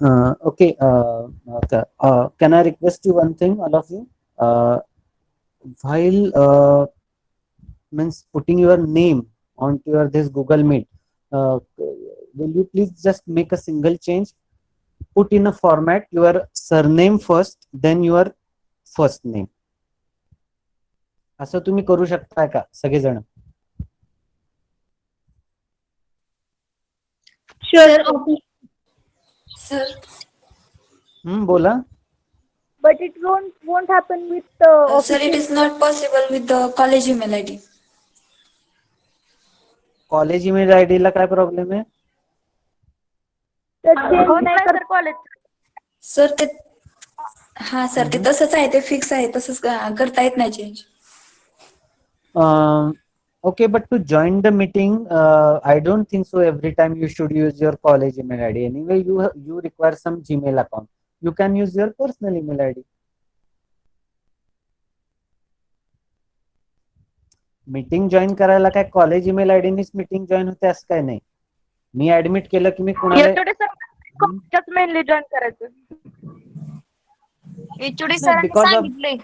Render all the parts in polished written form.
Okay. Okay. Can I request you one thing, all of you? While means putting your name onto your this Google Meet, will you please just make a single change? Put in a format your surname first, then your first name. असं तुम्ही करू शकता का सगळेजण? Sir, Sir, बोला. but it won't happen with sir, it is not possible with the college email ID. College email ID ला काय problem आहे? कॉलेज. सर ते हा सर ते तसंच आहे, ते फिक्स आहे, तसंच करता येत नाही change. Okay, but to join the meeting, I don't think so every time you should use your college email ID. Anyway, you require some Gmail account. You can use your personal email ID. Meeting join करायला काय college email ID नीच meeting join होते असं काय नाही. मी admit केलं की मी कुणाला मेनली जॉईन करायचं. एचओडी सरांनी सांगितलंय.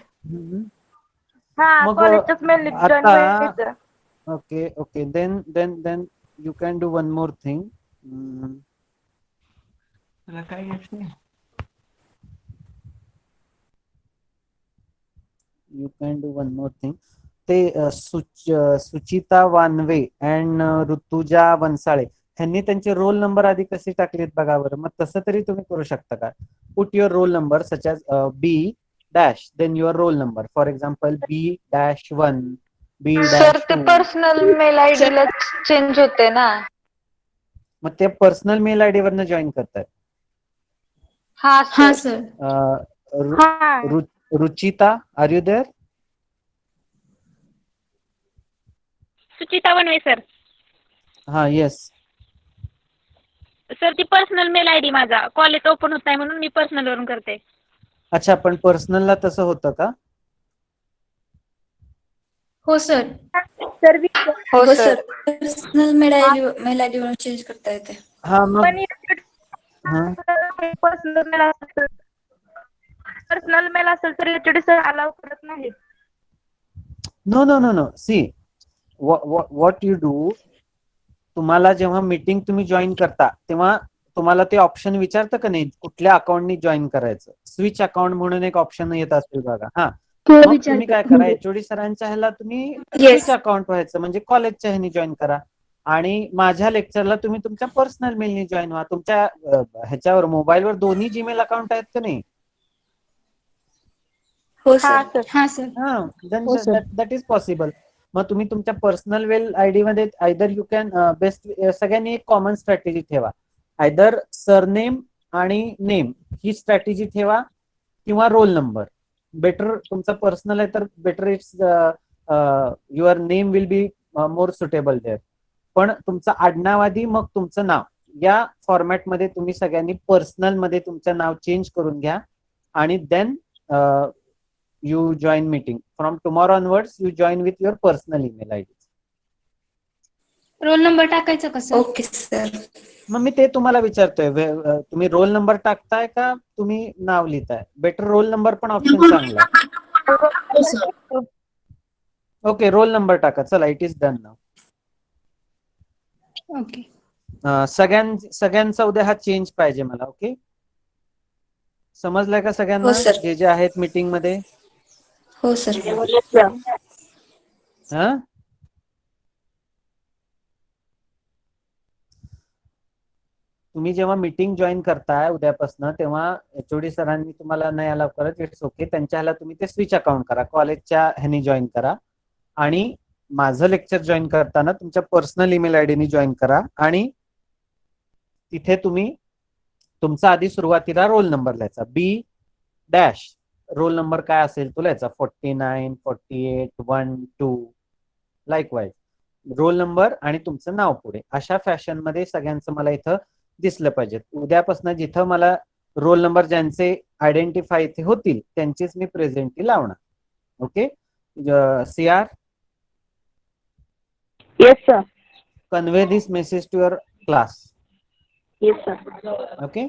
हा, कॉलेजच मेनली जॉईन व्हायचं. Okay, then you can do one more thing. You can do one more thing. ते सुचिता वानवे अँड ऋतुजा वनसाळे ह्यांनी त्यांचे रोल नंबर आधी कसे टाकलेत बघा बरं. मग तसं तरी तुम्ही करू शकता का? Put your roll number such as B dash then your roll number. For example B-1 sir ते B-2. पर्सनल मेल आयडी ला चेंज होते ना. मग ते पर्सनल मेल आयडी वरनं जॉईन करतायत. हा sir. Ruchita, are you there? Suchita वनवे सर. हा, येस सर ती पर्सनल मेल आयडी माझा कॉलेज ओपन होत नाही म्हणून मी पर्सनल वरून करते. अच्छा, पण पर्सनलला तसं होतं का? हो सर. हो सर, पर्सनल मेल आयडी वरून चेंज करता येते. हा, मग पर्सनल मेल असेल तर एचओडी सर अलाउ करत नाही. No see what you do. तुम्हाला जेव्हा मीटिंग तुम्ही जॉईन करता तेव्हा तुम्हाला ते ऑप्शन विचारतं का नाही कुठल्या अकाउंटनी जॉईन करायचं? स्विच अकाउंट म्हणून एक ऑप्शन येत असेल बघा. हा, मग तुम्ही काय करा, एचओडी सरांच्या ह्याला तुम्ही स्विच अकाउंट व्हायचं म्हणजे कॉलेजच्या ह्यानी जॉईन करा आणि माझ्या लेक्चरला तुम्ही तुमच्या पर्सनल मेलनी जॉईन व्हा. तुमच्या ह्याच्यावर मोबाईलवर दोन्ही जीमेल अकाउंट आहेत का नाही? हो सर. That is possible. मग तुम्ही तुमच्या पर्सनल मेल आयडी मध्ये आयदर यू कॅन बेस्ट सगळ्यांनी एक कॉमन स्ट्रॅटेजी ठेवा. आयदर सरनेम आणि नेम ही स्ट्रॅटेजी ठेवा किंवा रोल नंबर. बेटर तुमचा पर्सनल आहे तर better it's your name will be more suitable there. पण तुमचं आडनाव आधी मग तुमचं नाव या फॉर्मॅटमध्ये तुम्ही सगळ्यांनी पर्सनल मध्ये तुमचं नाव चेंज करून घ्या आणि then you join meeting. From tomorrow onwards you join with your personal email ID. Roll number टाकायचा का सर? Okay sir. मग मी ते तुम्हाला विचारतोय, तुम्ही रोल नंबर टाकताय का तुम्ही नाव लिहिताय? बेटर रोल नंबर पण ऑप्शन चांगला आहे. ओके, रोल नंबर टाका. चला, इट इज डन नाव. ओके. सगळ्यांचा उद्या हा चेंज पाहिजे मला. ओके, समजलाय का सगळ्यांना जे आहेत मीटिंग मध्ये? हो सर. हा, तुम्ही जेव्हा मीटिंग जॉईन करताय उद्यापासून तेव्हा एचओडी सरांनी तुम्हाला नाही अलाउ करत, इट्स ओके. त्यांच्या ह्याला तुम्ही ते स्विच अकाउंट करा, कॉलेजच्या ह्यानी जॉईन करा आणि माझं लेक्चर जॉईन करताना तुमच्या पर्सनल ईमेल आयडीनी जॉईन करा आणि तिथे तुम्ही तुमचा आधी सुरुवातीला रोल नंबर लिहायचा. बी डॅश रोल नंबर काय असेल तो लिहायचा. 49, 48, 1, 2 लाईकवाईज रोल नंबर आणि तुमचं नाव पुढे. अशा फॅशन मध्ये सगळ्यांचं मला इथं दिसलं पाहिजे. उद्यापासून जिथं मला रोल नंबर ज्यांचे आयडेंटिफाय इथे होतील त्यांचीच मी प्रेझेंटली लावणार. Okay, CR? Yes sir. Convey this message to your class. Yes sir. Okay.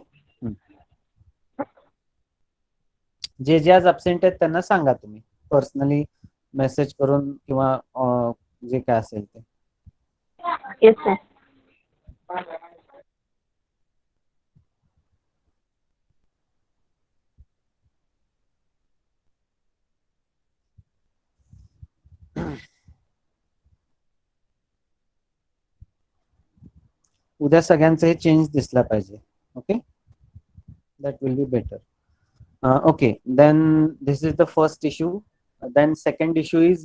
जे जे आज अब्सेंट आहेत त्यांना सांगा तुम्ही पर्सनली मेसेज करून किंवा जे काय असेल ते. Yes sir. उद्या सगळ्यांचं हे चेंज दिसला पाहिजे. Okay, that will be better. Okay, then this is the first issue. Then second issue is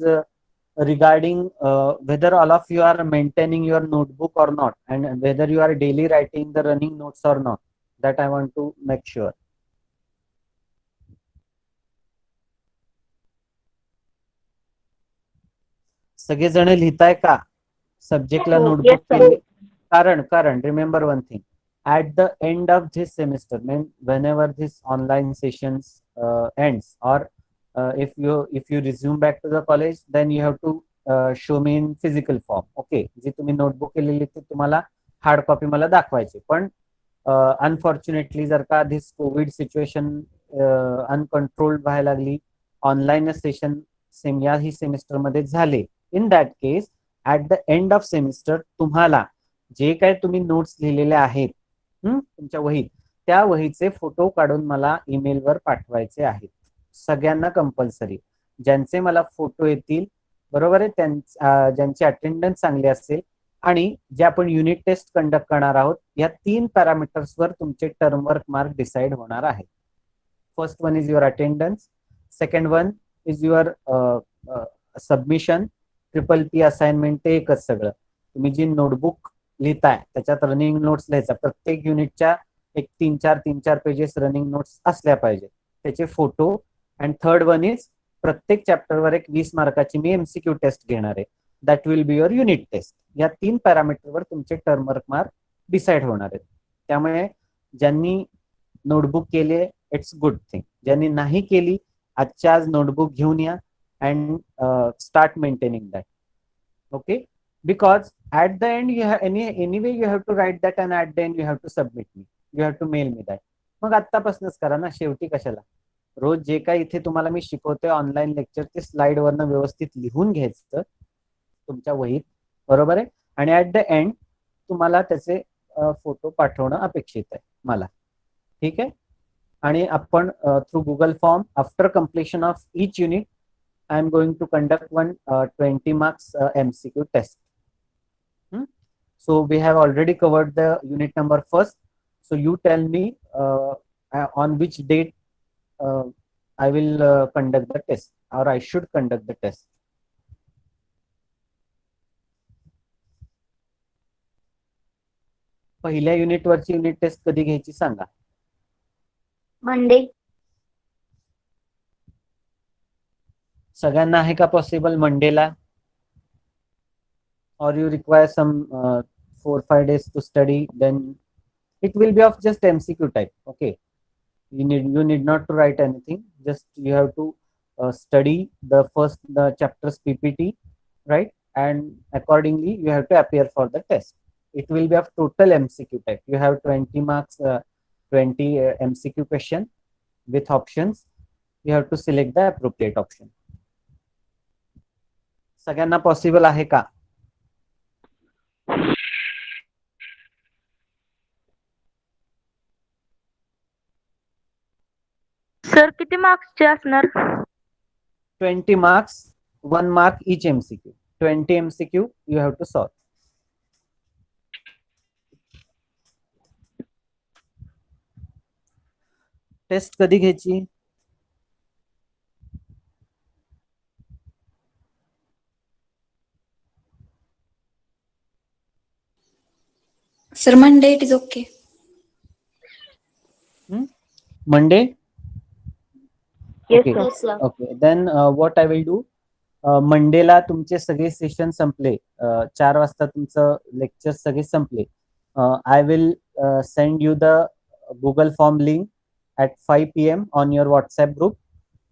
regarding whether all of you are maintaining your notebook or not, and whether you are daily writing the running notes or not. That I want to make sure. सगळेजण लिहिताय का सब्जेक्टला हो, notebook yes, sir. केली? कारण remember one thing, at the end of this semester, whenever this online sessions ends, or if you resume back to the college, then you have to show me in physical form. Okay, जी तुम्ही notebook केलेली ती तुम्हाला hard copy मला दाखवायची. पण unfortunately जर का this Covid situation uncontrolled व्हायला लागली, ऑनलाईन सेशन याही सेमिस्टर मध्ये झाले, in that case at the end of semester तुम्हाला जे काय तुम्ही नोट्स लिहिलेले आहेत तुमच्या वहीत, त्या वहीचे फोटो काढून मला ईमेलवर पाठवायचे आहेत सगळ्यांना कंपल्सरी. ज्यांचे मला फोटो येतील, बरोबर आहे, ज्यांची अटेंडन्स चांगली असेल आणि जे आपण युनिट टेस्ट कंडक्ट करणार आहोत, या 3 पॅरामीटर्सवर तुमचे टर्म वर्क मार्क डिसाइड होणार आहेत. First one is your attendance, second one is your submission, PPP assignment, ते एकच सगळं. तुम्ही जी नोटबुक लिहिताय त्याच्यात रनिंग नोट्स लिहायचा, प्रत्येक युनिटच्या एक 3-4 पेजेस रनिंग नोट्स असल्या पाहिजे, त्याचे photo. And third one is प्रत्येक चॅप्टरवर एक 20 मार्काची मी MCQ टेस्ट घेणार आहे, that will be your unit test. या 3 पॅरामीटरवर तुमचे टर्म वर्क मार्क डिसाइड होणार आहेत. त्यामुळे ज्यांनी नोटबुक केले इट्स गुड थिंग, ज्यांनी नाही केली आजच्या आज नोटबुक घेऊन या and start maintaining that. Okay, because at the end you have anyway you have to write that, and at the end you have to submit me, you have to mail me that. मग आत्तापासूनच करा ना, शेवटी कशाला. रोज जे काही इथे तुम्हाला मी शिकवतोय online lecture, ते slide वरनं व्यवस्थित लिहून घ्यायचं तुमच्या वहीत, बरोबर आहे, आणि ऍट द एंड तुम्हाला त्याचे फोटो पाठवणं अपेक्षित आहे मला. ठीक आहे. आणि आपण through Google form after completion of each unit I am going to conduct one 20 marks MCQ test. So we have already covered the unit number first. So you tell me on which date I will conduct the test, or I should conduct the test. पहिल्या unit वरची unit test कधी घ्यायची सांगा. Monday. सगळ्यांना आहे का possible Mandela, or you require some 4-5 days to study? Then it will be of just MCQ type. Okay, you need not to write anything, just you have to study the chapters PPT, right, and accordingly you have to appear for the test. It will be of total MCQ type. You have 20 marks, 20 MCQ question with options. You have to select the appropriate option. सगळ्यांना possible आहे का? Sir किती मार्क्सचे असणार? 20 marks, 1 mark each MCQ. 20 MCQ you have to solve. Test कधी घ्यायची? Sir, Monday it is okay. Monday? Yes Okay. Sir. Okay, then what I will do, मंडेला तुमचे सगळे सेशन संपले, 4 वाजता तुमचं लेक्चर सगळे संपले, I will send you the Google form link at 5 PM on your WhatsApp group,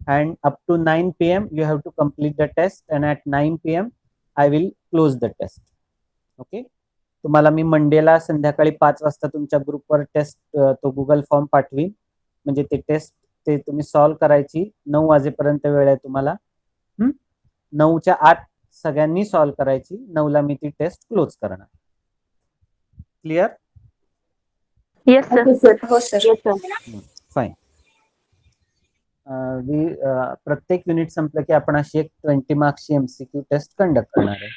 and up to 9 PM you have to complete the test, and at 9 PM I will close the test. Okay, तुम्हाला मी Mandela संध्याकाळी 5 वाजता तुमच्या ग्रुपवर test तो Google form पाठवीन, म्हणजे ते test ते तुम्ही सॉल्व्ह करायची. 9 वाजेपर्यंत वेळ आहे तुम्हाला. 9च्या आत सगळ्यांनी सॉल्व्ह करायची. 9ला मी ती टेस्ट क्लोज करणार. क्लिअर? Yes sir. हो सर. फाईन. प्रत्येक युनिट संपलं की आपण अशी एक 20 मार्क्सची MCQ टेस्ट कंडक्ट करणार आहे.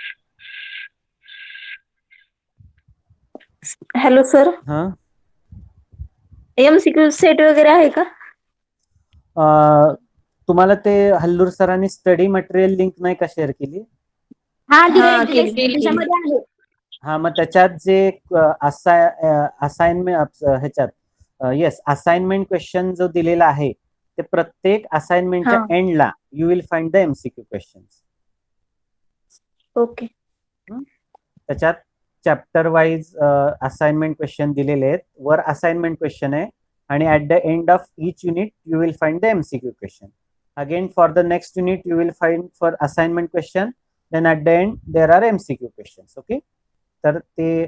हॅलो सर, हा, MCQ सेट वगैरे आहे का? तुम्हाला ते हल्लूर सरांनी स्टडी मटेरियल लिंक नाही का शेअर केली? हा केली. त्याच्यामध्ये आहे. हा, मग त्याच्यात जे असाइनमेंट ह्याच्यात येस असाइनमेंट क्वेश्चन जो दिलेला आहे ते प्रत्येक असाइनमेंटच्या एंडला you will find the MCQ questions. Okay. त्याच्यात चॅप्टर वाईज असाइनमेंट क्वेश्चन दिलेले आहेत. वर असाइनमेंट क्वेश्चन आहे आणि at the end of each unit you will find the MCQ question. Again for the next unit you will find for assignment question, then at the end there are MCQ questions. Okay, तर ते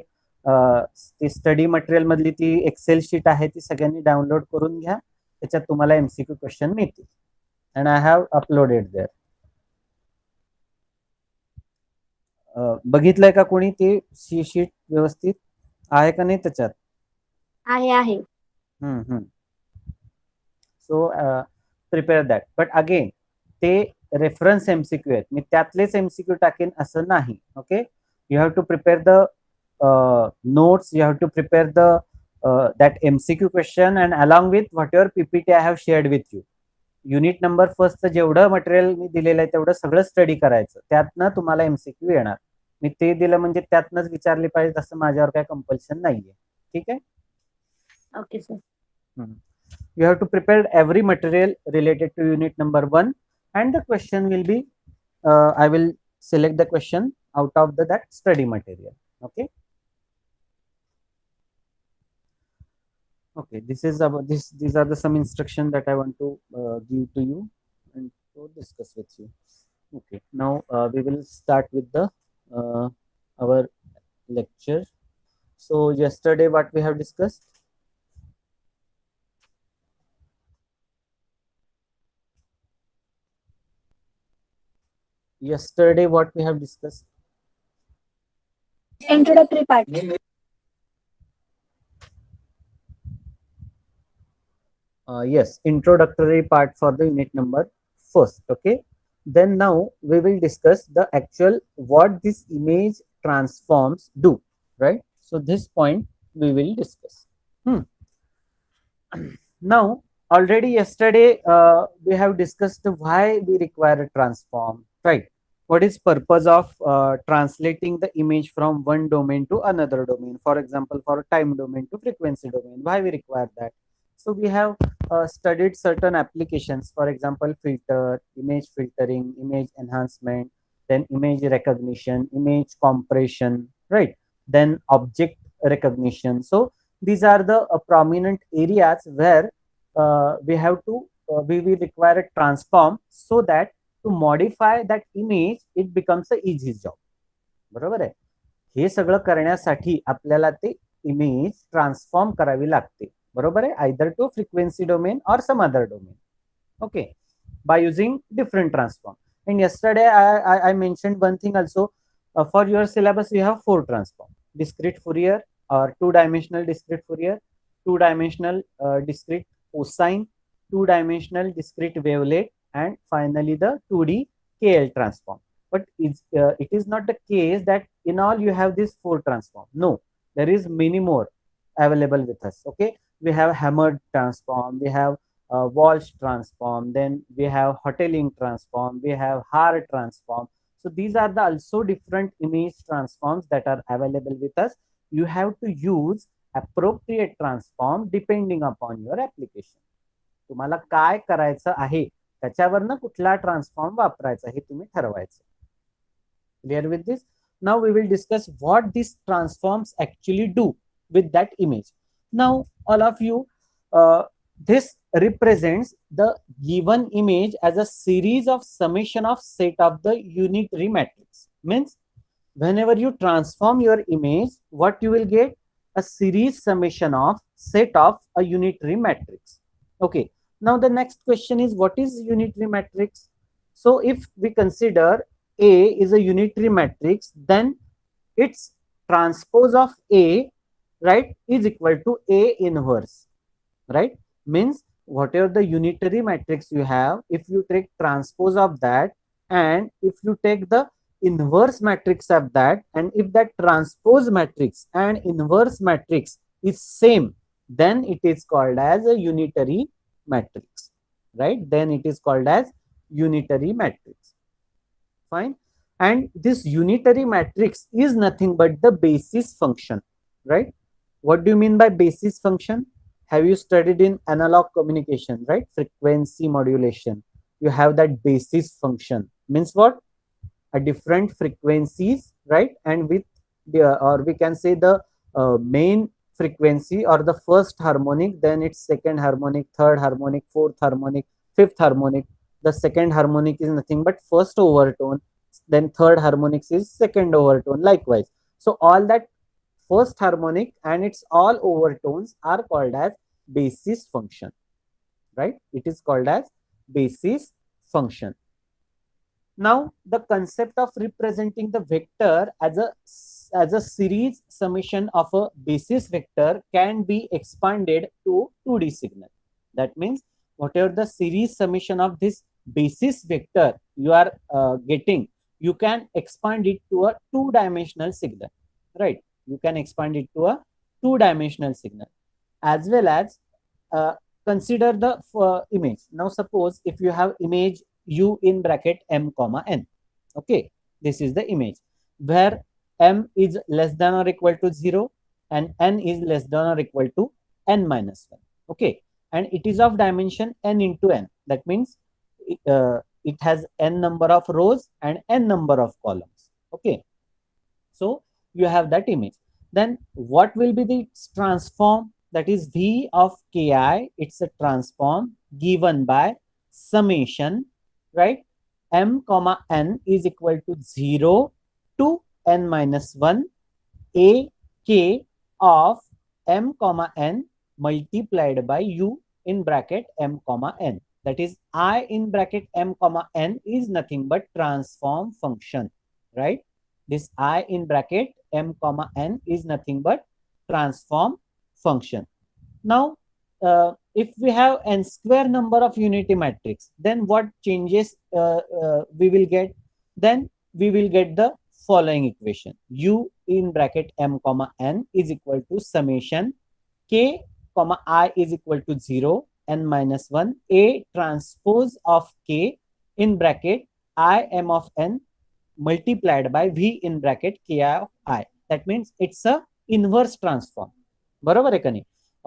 study material मधली ती Excel sheet आहे ती सगळ्यांनी download करून घ्या. त्याच्यात तुम्हाला MCQ क्वेश्चन मिळतील. And I have uploaded there. बघितलंय का कोणी ते शीट व्यवस्थित आहे का नाही त्याच्यात? आहे. So prepare that. But again ते रेफरन्स MCQ आहेत. मी त्यातलेच MCQ टाकेन असं नाही. Okay, you have to prepare the notes, you have to prepare the that MCQ question and along with whatever PPT I have shared with you. Unit number first जेवढं material मी दिलेलं आहे तेवढं सगळं स्टडी करायचं. त्यातनं तुम्हाला MCQ येणार. मी ते दिलं म्हणजे त्यातनंच विचारली पाहिजे असं माझ्यावर काय कंपल्शन नाहीये. ठीक आहे? Okay sir. You have to prepare every material related to unit number 1 and the question will be I will select the question out of that study material. Okay. Okay, this is about this. These are the some instruction that I want to give to you and to discuss with you. Okay, now we will start with the our lecture. So yesterday, what we have discussed? Yesterday, what we have discussed? Introductory part. Yes, introductory part for the unit number first. Okay, then now we will discuss the actual what this image transforms do, right? So this point we will discuss. Now already yesterday we have discussed why we require a transform, right? What is purpose of translating the image from one domain to another domain? For example, for time domain to frequency domain, why we require that? So we have studied certain applications, for example, filter, image filtering, image enhancement, then image recognition, image compression, right? Then object recognition. So these are the prominent areas where we will require a transform so that to modify that image it becomes a easy job. बरोबर आहे? हे सगळं करण्यासाठी आपल्याला ते image transform करावी लागते. बरोबर आहे? either to frequency domain or some other domain. Okay, by using different transform. And yesterday I mentioned one thing also. For your syllabus you have 4 transform: discrete Fourier or 2-dimensional discrete Fourier, 2-dimensional discrete cosine, 2-dimensional discrete wavelet, and finally the 2D KL transform. But it is not the case that in all you have these 4 transform. No, there is many more available with us. Okay, we have hammered transform, we have Walsh transform, then we have Hotelling transform, we have Haar transform. So these are the also different image transforms that are available with us. You have to use appropriate transform depending upon your application. तुम्हाला काय करायचं आहे त्याच्यावरनं कुठला transform वापरायचा हे तुम्ही ठरवायचं. Clear with this? Now we will discuss what these transforms actually do with that image. Now all of you, this represents the given image as a series of summation of set of the unitary matrix. Means whenever you transform your image, what you will get? A series summation of set of a unitary matrix. Okay, Now the next question is, what is unitary matrix? So if we consider A is a unitary matrix, then its transpose of A, right, is equal to A inverse, right? Means whatever the unitary matrix you have, if you take transpose of that, and if you take the inverse matrix of that, and if that transpose matrix and inverse matrix is same, then it is called as a unitary matrix, right? Then it is called as unitary matrix. Fine. And this unitary matrix is nothing but the basis function, right? What do you mean by basis function? Have you studied in analog communication, right? Frequency modulation. You have that basis function. Means what? A different frequencies, right? And with the, or we can say the main frequency or the first harmonic, then its second harmonic, third harmonic, fourth harmonic, fifth harmonic. The second harmonic is nothing but first overtone, then third harmonics is second overtone, likewise. So all that first harmonic and its all overtones are called as basis function, right? It is called as basis function. Now the concept of representing the vector as a series summation of a basis vector can be expanded to 2D signal. That means whatever the series summation of this basis vector you are getting, you can expand it to a two-dimensional signal, right? You can expand it to a two-dimensional signal, as well as consider the image. Now suppose if you have image u in bracket m comma n, okay, this is the image where m is less than or equal to 0 and n is less than or equal to n minus 1, okay, and it is of dimension n into n. That means it has n number of rows and n number of columns, okay. So you have that image. Then what will be the transform? That is v of ki. It's a transform given by summation, right? M comma n is equal to 0 to n minus 1 a k of m comma n multiplied by u in bracket m comma n. That is I in bracket m comma n is nothing but transform function, right? This I in bracket m comma n is nothing but transform function. Now if we have n square number of unity matrix, then what changes we will get? Then we will get the following equation: u in bracket m comma n is equal to summation k comma I is equal to 0 n minus 1 a transpose of k in bracket I m of n multiplied by v in bracket ki of I. That means it's a inverse transform. बरोबर आहे का नाही?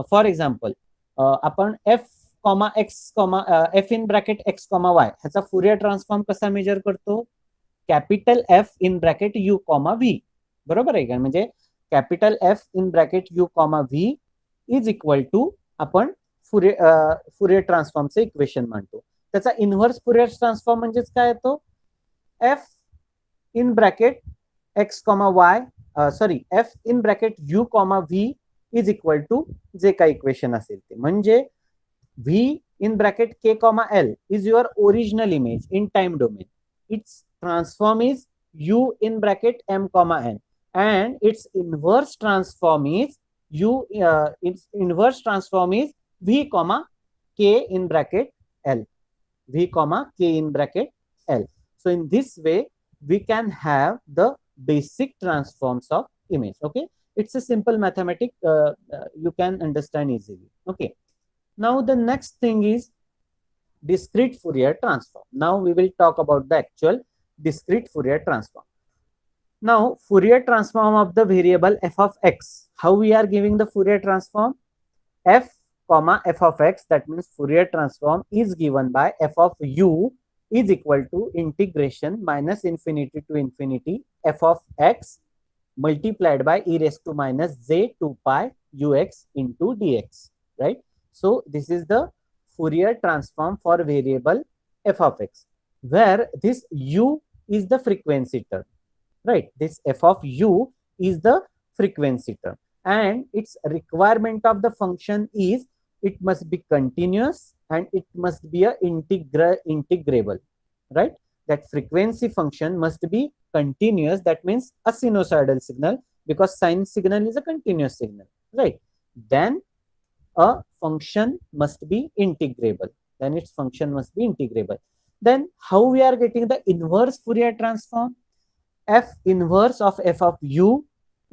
For example आपण f x f in bracket x y ह्याचा Fourier transform कसा measure करतो? Capital f in bracket u v. बरोबर आहे का? म्हणजे capital f in bracket u v is equal to आपण फुरियर ट्रान्सफॉर्मचे इक्वेशन मांडतो. त्याचा इन्व्हर्स फुरियर ट्रान्सफॉर्म म्हणजेच काय येतो? f in bracket x y f in bracket u v is equal to जे काही इक्वेशन असेल ते. म्हणजे v in bracket k comma l is your original image in time domain. Its transform is u in bracket m comma n, and its inverse transform is v comma k in bracket l. V comma k in bracket l. So in this way we can have the basic transforms of image. Okay, it's a simple mathematic, you can understand easily. Okay, now the next thing is discrete Fourier transform. Now we will talk about the actual discrete Fourier transform. Now Fourier transform of the variable f of x. How we are giving the Fourier transform? F comma f of x, that means Fourier transform is given by f of u is equal to integration minus infinity to infinity f of x multiplied by e raised to minus j 2 pi ux into dx, right? So this is the Fourier transform for variable f of x, where this u is the frequency term, right? This f of u is the frequency term, and its requirement of the function is it must be continuous and it must be a integrable, right? That frequency function must be continuous. That means a sinusoidal signal, because sine signal is a continuous signal, right? Then a function must be integrable. Then its function must be integrable. Then how we are getting the inverse Fourier transform? F inverse of f of u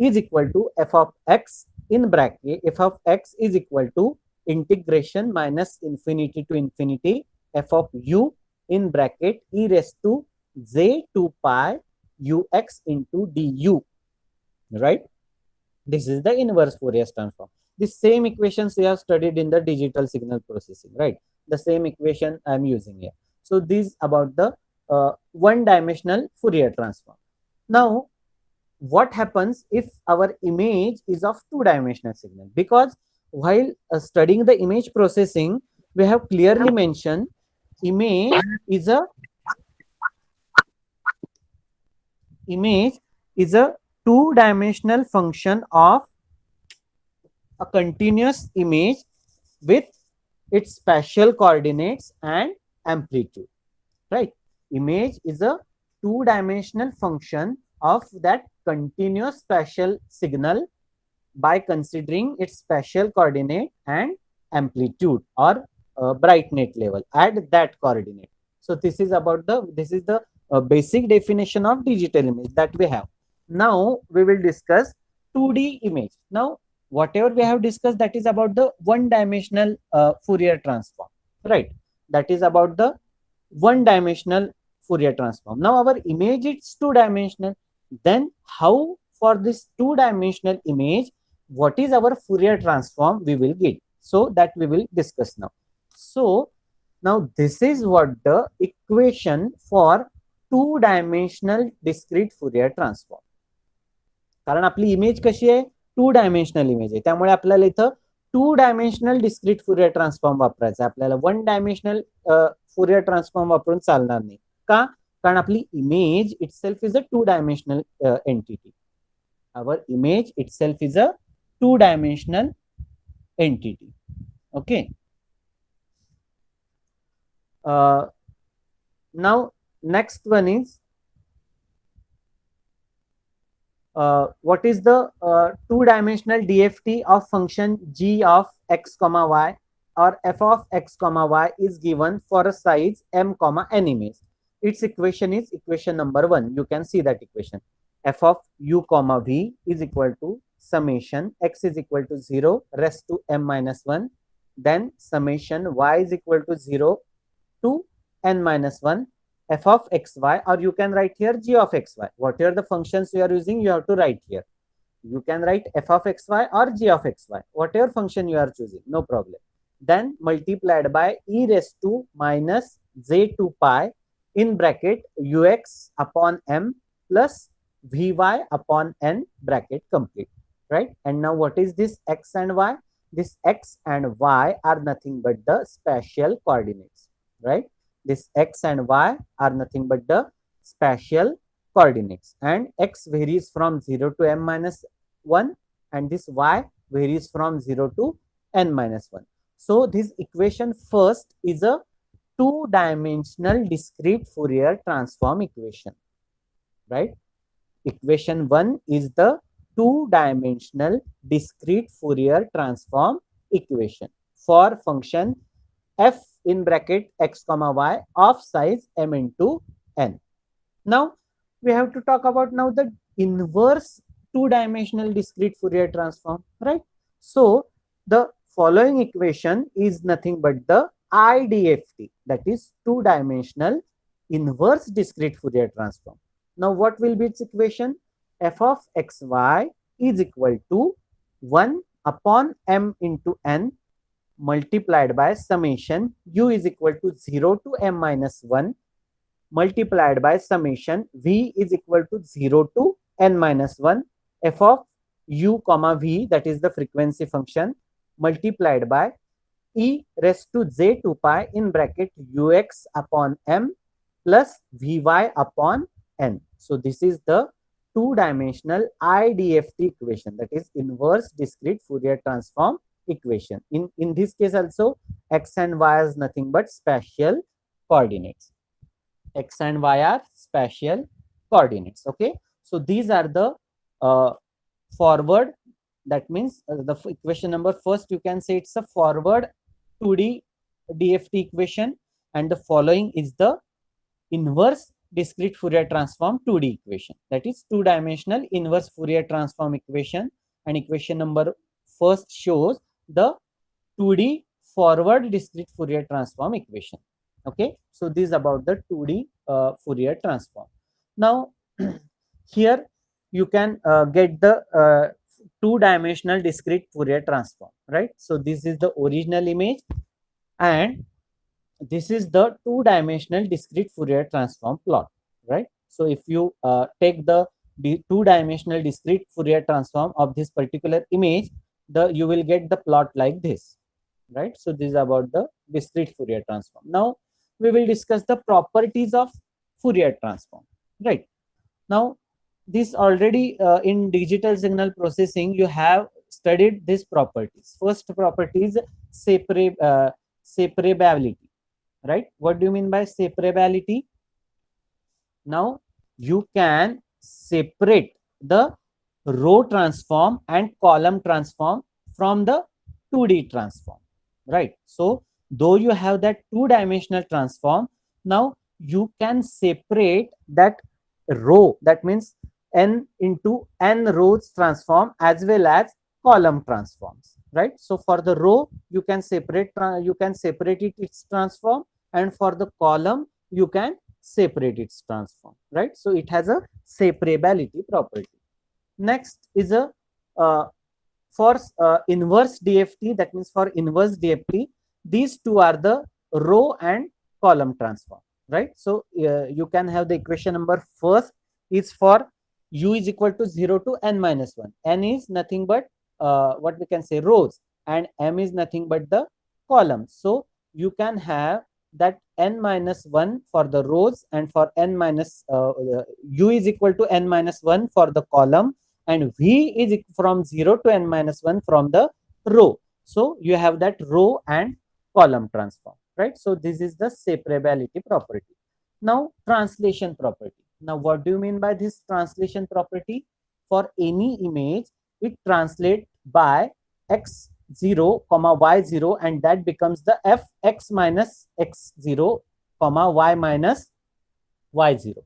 is equal to f of x in bracket. F of x is equal to integration minus infinity to infinity f of u in bracket e raised to j 2 pi ux into du, right? This is the inverse Fourier transform. The same equations we have studied in the digital signal processing, right? The same equation I am using here. So this about the one-dimensional Fourier transform. Now, what happens if our image is of two-dimensional signal? Because while studying the image processing, we have clearly mentioned image is a two-dimensional function of a continuous image with its spatial coordinates and amplitude, right? Image is a two-dimensional function of that continuous spatial signal by considering its spatial coordinate and amplitude or brightness level at that coordinate. So this is the basic definition of digital image that we have. Now we will discuss 2D image. Now whatever we have discussed, that is about the one-dimensional Fourier transform, right? That is about the one-dimensional Fourier transform. Now our image is two-dimensional. Then how for this two-dimensional image, what is our Fourier transform we will get? So that we will discuss now. So now this is what the equation for two-dimensional discrete Fourier transform. कारण आपली image कशी आहे, two dimensional image आहे, त्यामुळे आपल्याला इथं two dimensional discrete Fourier transform वापरायचा आहे. आपल्याला वन डायमेन्शनल फुरियर ट्रान्सफॉर्म वापरून चालणार नाही. का? कारण आपली image itself is a two dimensional entity. Our image itself is a two dimensional entity. Okay. Now next one is what is the two-dimensional DFT of function g of x comma y or f of x comma y is given for a size m comma n image. Its equation is equation number 1. You can see that equation. F of u comma v is equal to summation x is equal to 0 raised to m minus 1. Then summation y is equal to 0 to n minus 1 f of xy, or you can write here g of xy. Whatever the functions you are using, you have to write here. You can write f of xy or g of xy, whatever function you are choosing, no problem. Then multiplied by e raised to minus j2 pi in bracket ux upon m plus vy upon n bracket complete, right? And now what is this x and y? This x and y are nothing but the spatial coordinates, right? This x and y are nothing but the spatial coordinates, and x varies from 0 to m minus 1 and this y varies from 0 to n minus 1. So this equation first is a two-dimensional discrete Fourier transform equation, right? Equation 1 is the two-dimensional discrete Fourier transform equation for function f in bracket x comma y of size m into n. Now we have to talk about now the inverse two-dimensional discrete Fourier transform, right? So the following equation is nothing but the IDFT, that is two-dimensional inverse discrete Fourier transform. Now what will be its equation? F of xy is equal to 1 upon m into n multiplied by summation u is equal to 0 to m minus 1 multiplied by summation v is equal to 0 to n minus 1 f of u comma v, that is the frequency function, multiplied by e raised to j2 pi in bracket ux upon m plus vy upon n. So this is the two-dimensional IDFT equation, that is inverse discrete Fourier transform equation. In this case also, x and y is nothing but spatial coordinates. X and y are spatial coordinates. Okay, so these are the forward, that means the equation number first, you can say it's a forward 2D DFT equation, and the following is the inverse discrete Fourier transform 2D equation, that is two-dimensional inverse Fourier transform equation. And equation number first shows the 2D forward discrete Fourier transform equation. Okay, so this is about the 2D Fourier transform. Now here you can get the two-dimensional discrete Fourier transform, right? So this is the original image, and this is the two-dimensional discrete Fourier transform plot, right? So if you take the two-dimensional discrete Fourier transform of this particular image, you will get the plot like this, right? So this is about the discrete Fourier transform. Now we will discuss the properties of Fourier transform, right? Now this already in digital signal processing you have studied these properties. First property is separability, right? What do you mean by separability? Now you can separate the row transform and column transform from the 2D transform, right? So though you have that two-dimensional transform, now you can separate that row, that means n into n rows transform as well as column transforms, right? So for the row you can separate it its transform, and for the column you can separate its transform, right? So it has a separability property. Next is a for inverse DFT, that means for inverse DFT, these two are the row and column transform, right? So you can have the equation number first is for u is equal to 0 to n minus 1. N is nothing but what we can say rows, and m is nothing but the columns. So you can have that n minus 1 for the rows, and for n minus u is equal to n minus 1 for the column, and v is from 0 to n minus 1 from the row. So you have that row and column transform, right? So this is the separability property. Now translation property. Now what do you mean by this translation property? For any image, it translates by x0, y0, and that becomes the fx minus x0, y minus y0.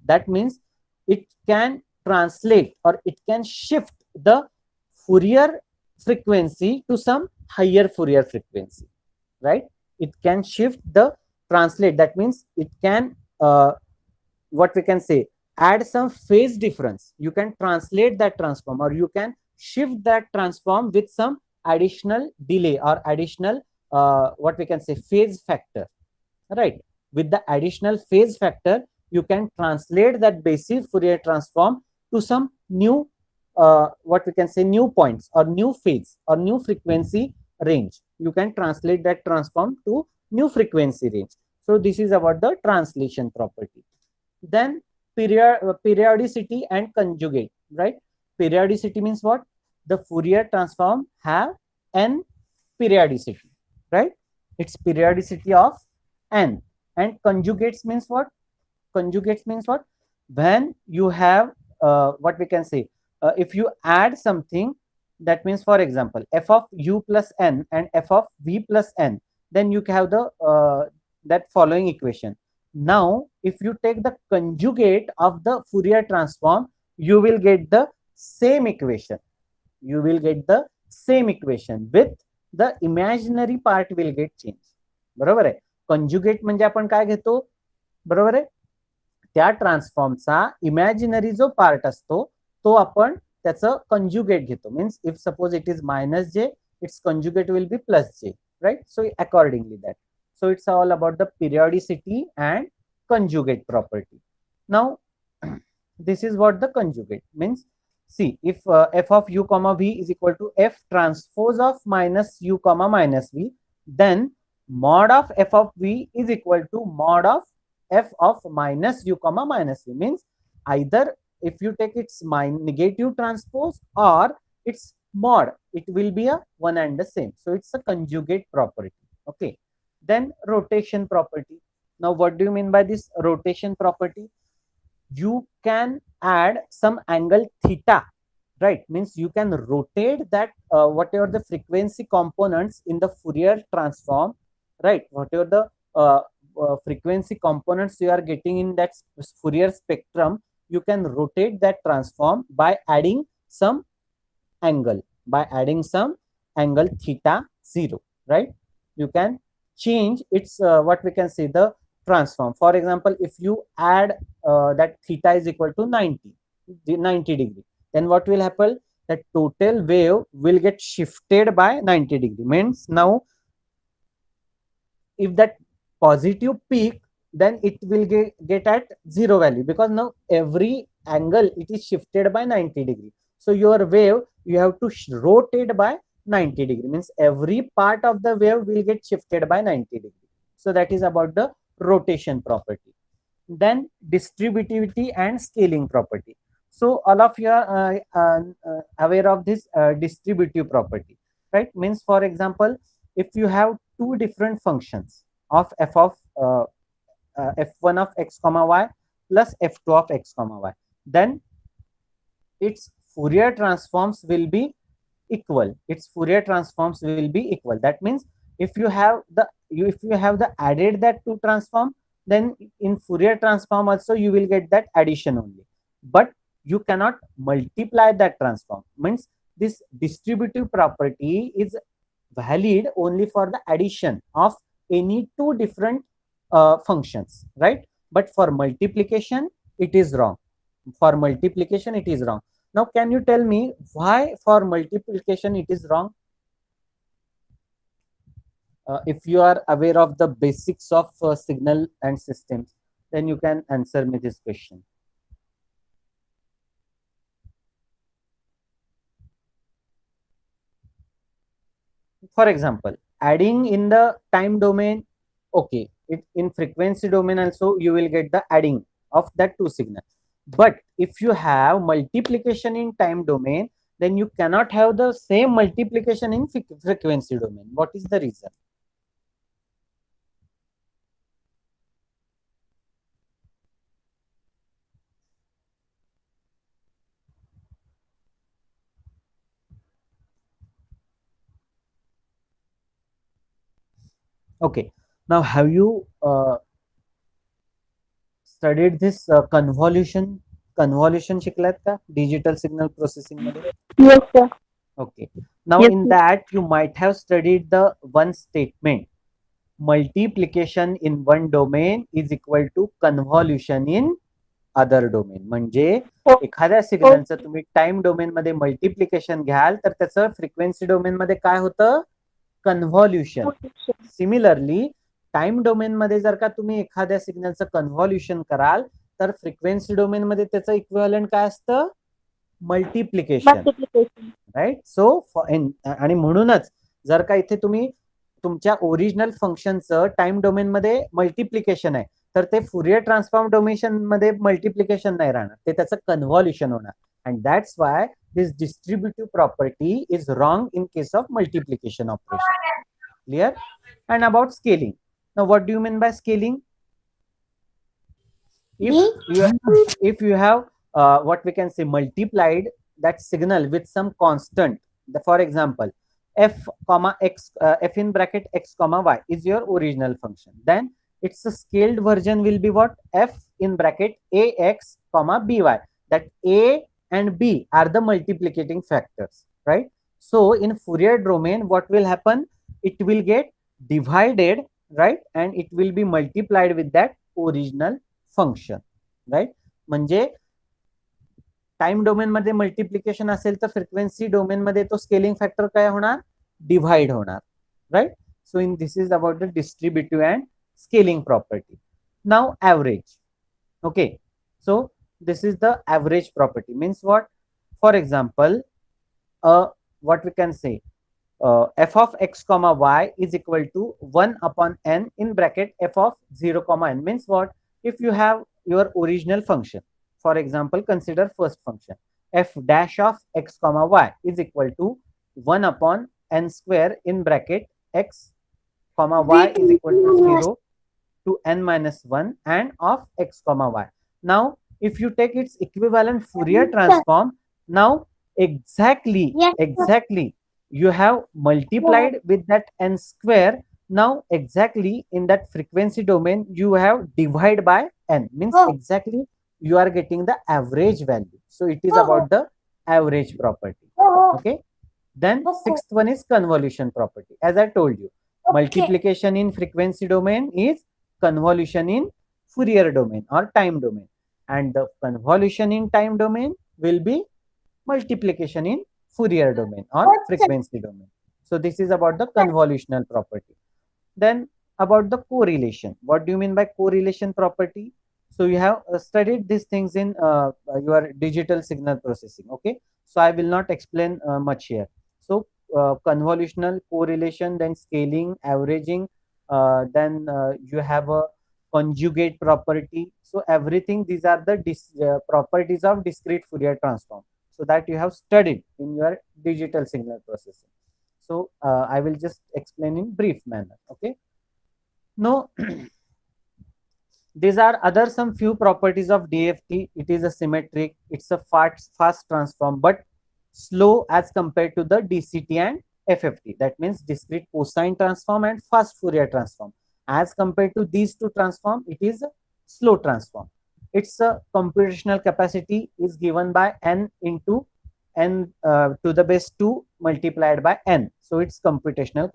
That means it can translate, or it can shift the Fourier frequency to some higher Fourier frequency, right? It can shift the translate, that means it can what we can say, add some phase difference. You can translate that transform, or you can shift that transform with some additional delay or additional what we can say phase factor, right? With the additional phase factor, you can translate that basic Fourier transform to some new what we can say new points, or new phase, or new frequency range. You can translate that transform to new frequency range. So this is about the translation property. Then periodicity and conjugate, right? Periodicity means what? The Fourier transform have n periodicity, right? It's periodicity of n. And conjugates means what? Conjugates means what? When you have what we can say, if you add something, that means for example f of u plus n and f of v plus n, then you have the that following equation. Now if you take the conjugate of the Fourier transform, you will get the same equation. You will get the same equation with the imaginary part will get changed. बरोबर आहे. Conjugate म्हणजे आपण काय घेतो, बरोबर आहे, त्या ट्रान्सफॉर्मचा imaginary जो पार्ट असतो तो आपण त्याचं कंजुगेट घेतो. Means if suppose it is minus J, it's conjugate will be plus J, right? So accordingly that. So it's all about the periodicity and conjugate property. Now this is what the conjugate means. See, if f of u comma v is equal to f transpose of minus u comma minus v, then mod of f of v is equal to mod of f of minus u comma minus v. Means either if you take its negative transpose or its mod, it will be a one and the same. So it's a conjugate property. Okay. Then rotation property. Now, what do you mean by this rotation property? You can add some angle theta, right? Means you can rotate that whatever the frequency components in the Fourier transform, right? Whatever the frequency components you are getting in that Fourier spectrum, you can rotate that transform by adding some angle, theta 0, right? You can change its what we can say the transform. For example, if you add that theta is equal to 90 degree, then what will happen? The total wave will get shifted by 90 degree. Means now if that positive peak, then it will get at zero value, because now every angle it is shifted by 90 degree. So your wave, you have to rotate by 90 degree, means every part of the wave will get shifted by 90 degree. So that is about the rotation property. Then distributivity and scaling property. So all of you are aware of this distributive property, right? Means for example, if you have two different functions of f of f1 of x comma y plus f2 of x comma y, then its Fourier transforms will be equal. That means if you have the added that two transform, then in Fourier transform also you will get that addition only, but you cannot multiply that transform. Means this distributive property is valid only for the addition of any two different functions, right? But for multiplication it is wrong. Now can you tell me why for multiplication it is wrong? If you are aware of the basics of signal and systems, then you can answer me this question. For example, adding in the time domain, okay, in frequency domain also you will get the adding of that two signals. But if you have multiplication in time domain, then you cannot have the same multiplication in frequency domain. What is the reason? Okay, now have you studied this convolution शिकलात का digital signal processing मध्ये? Yes, sir. Okay, now Yes, in sir. that you might have studied the one statement, multiplication in one domain is equal to convolution in other domain. म्हणजे एखाद्या सिग्नलचं तुम्ही time domain मध्ये multiplication घ्याल तर त्याचं frequency domain मध्ये काय होतं? कन्व्हॉल्युशन. सिमिलरली टाइम डोमेन मध्ये जर का तुम्ही एखाद्या सिग्नलचं कन्व्हॉल्युशन कराल तर फ्रिक्वेन्सी डोमेन मध्ये त्याचं इक्विव्हॅलंट काय असतं? Multiplication, right? सो आणि म्हणूनच जर का इथे तुम्ही तुमच्या ओरिजिनल फंक्शनचं टाइम डोमेन मध्ये मल्टिप्लिकेशन आहे तर ते फुरियर ट्रान्सफॉर्म डोमेन मध्ये मल्टिप्लिकेशन नाही राहणार, ते त्याचं कन्व्हॉल्युशन होणार. And that's why this distributive property is wrong in case of multiplication operation. Clear? And about scaling. Now, what do you mean by scaling? If you have what we can say multiplied that signal with some constant, for example, f comma x, f in bracket x comma y is your original function, then its a scaled version will be what? F in bracket ax comma by. That a and b are the multiplicating factors, right? So in Fourier domain, what will happen? It will get divided, right? And it will be multiplied with that original function, right? म्हणजे time domain मध्ये multiplication असेल तर frequency domain मध्ये तो scaling factor काय होणार? Divide होणार, right? So in this is about the distributive and scaling property. Now average. Okay, so this is the average property. Means what? For example, what we can say, f of x comma y is equal to 1 upon n in bracket f of 0 comma n. Means what? If you have your original function, for example, consider first function f dash of x comma y is equal to 1 upon n square in bracket x comma y is equal to 0 to n minus 1 and of x comma y. Now, if you take its equivalent Fourier transform, now exactly you have multiplied with that n square. Now exactly in that frequency domain you have divide by n, means exactly you are getting the average value. So it is about the average property. Okay. Then sixth one is convolution property. As I told you, multiplication in frequency domain is convolution in Fourier domain or time domain, and the convolution in time domain will be multiplication in Fourier domain or frequency domain. So this is about the convolutional property. Then about the correlation. What do you mean by correlation property? So you have studied these things in your digital signal processing. Okay, so I will not explain much here. So convolutional correlation, then scaling, averaging, then you have a conjugate property. So everything, these are the properties of discrete Fourier transform. So that you have studied in your digital signal processing. So I will just explain in brief manner. Okay. Now, these are other some few properties of DFT. It is a symmetric, it's a fast transform, but slow as compared to the DCT and FFT. That means discrete cosine transform and fast Fourier transform. As compared to these two transform, it is a slow transform. Its computational capacity is given by n into n to the base 2 multiplied by n. So its computational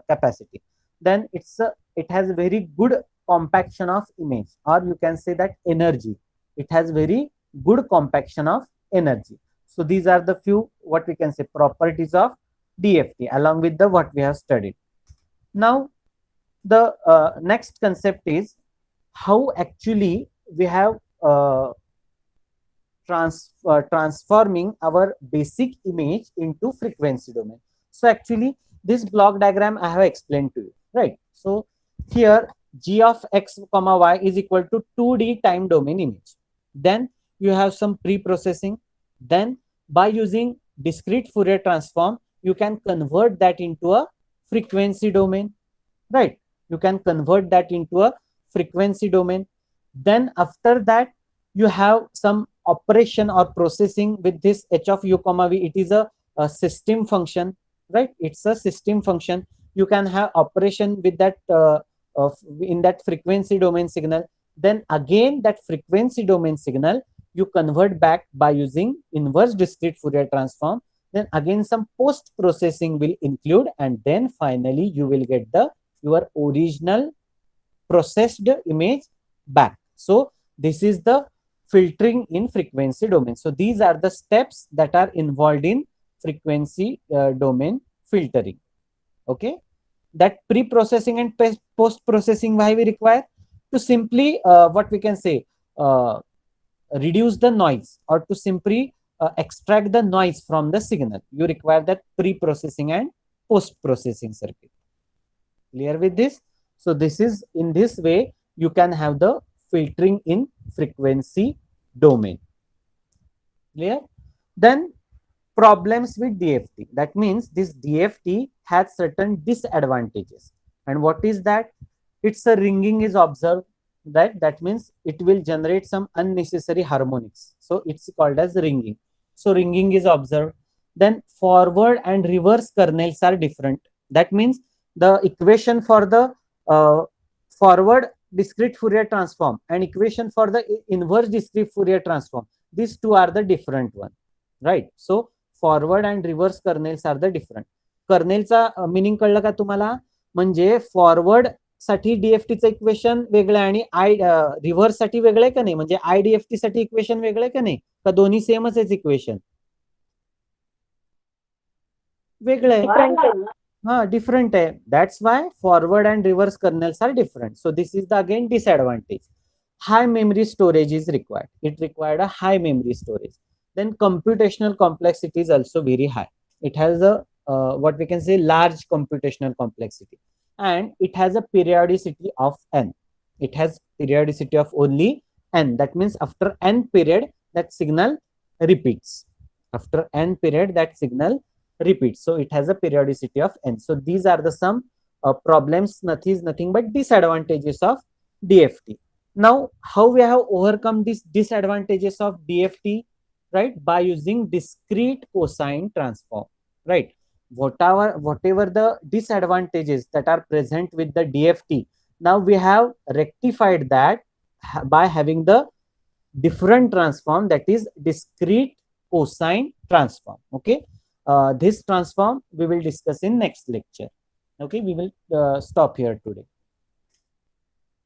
capacity. Then it has very good compaction of image, or you can say that energy. It has very good compaction of energy. So these are the few what we can say properties of DFT along with the what we have studied. Now the next concept is how actually we have transforming our basic image into frequency domain. So actually this block diagram I have explained to you, right? So here g of x comma y is equal to 2D time domain image. Then you have some pre-processing. Then by using discrete Fourier transform, you can convert that into a frequency domain, right? You can convert that into a frequency domain. Then after that, you have some operation or processing with this h of u comma v. It is a system function, right? It's a system function. You can have operation with that in that frequency domain signal. Then again that frequency domain signal you convert back by using inverse discrete Fourier transform. Then again some post processing will include, and then finally you will get your original processed image back. So this is the filtering in frequency domain. So these are the steps that are involved in frequency domain filtering. Okay, that pre-processing and post-processing why we require to simply what we can say reduce the noise, or to simply extract the noise from the signal. You require that pre-processing and post-processing circuit. Clear with this? So this is, in this way you can have the filtering in frequency domain. Clear? Then problems with DFT. That means this DFT has certain disadvantages. And what is that? It's a ringing is observed. That means it will generate some unnecessary harmonics. So it's called as ringing. So ringing is observed. Then forward and reverse kernels are different. That means the equation for the forward discrete Fourier transform and equation for the inverse discrete Fourier transform, these two are the different one, right? So forward and reverse kernels are the different. कर्नेलचा meaning कळलं का तुम्हाला? म्हणजे forward साठी डीएफटीचं equation वेगळं आणि reverse साठी वेगळं आहे का नाही? म्हणजे आयडीएफटी साठी इक्वेशन वेगळं आहे का नाही? का दोन्ही सेमच आहे इक्वेशन? वेगळं आहे. Different. That's why forward and reverse kernels are different. So this is the again disadvantage. High memory storage is required. It required a high memory storage. Then computational complexity is also very high. It has a what we can say large computational complexity, and it has a periodicity of n. It has periodicity of only n. That means after n period that signal repeats. After n period that signal repeats. So it has a periodicity of n. So these are the some problems, nothing but disadvantages of DFT. Now, how we have overcome these disadvantages of DFT, right? By using discrete cosine transform, right? Whatever the disadvantages that are present with the DFT, now we have rectified that by having the different transform, that is discrete cosine transform. Okay, this transform we will discuss in next lecture. Okay, we will stop here today.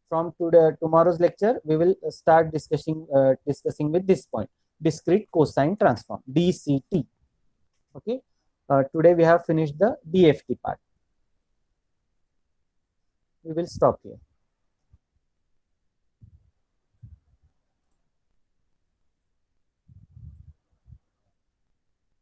From tomorrow's lecture, we will start discussing with this point, discrete cosine transform, DCT. Okay, today we have finished the DFT part. We will stop here.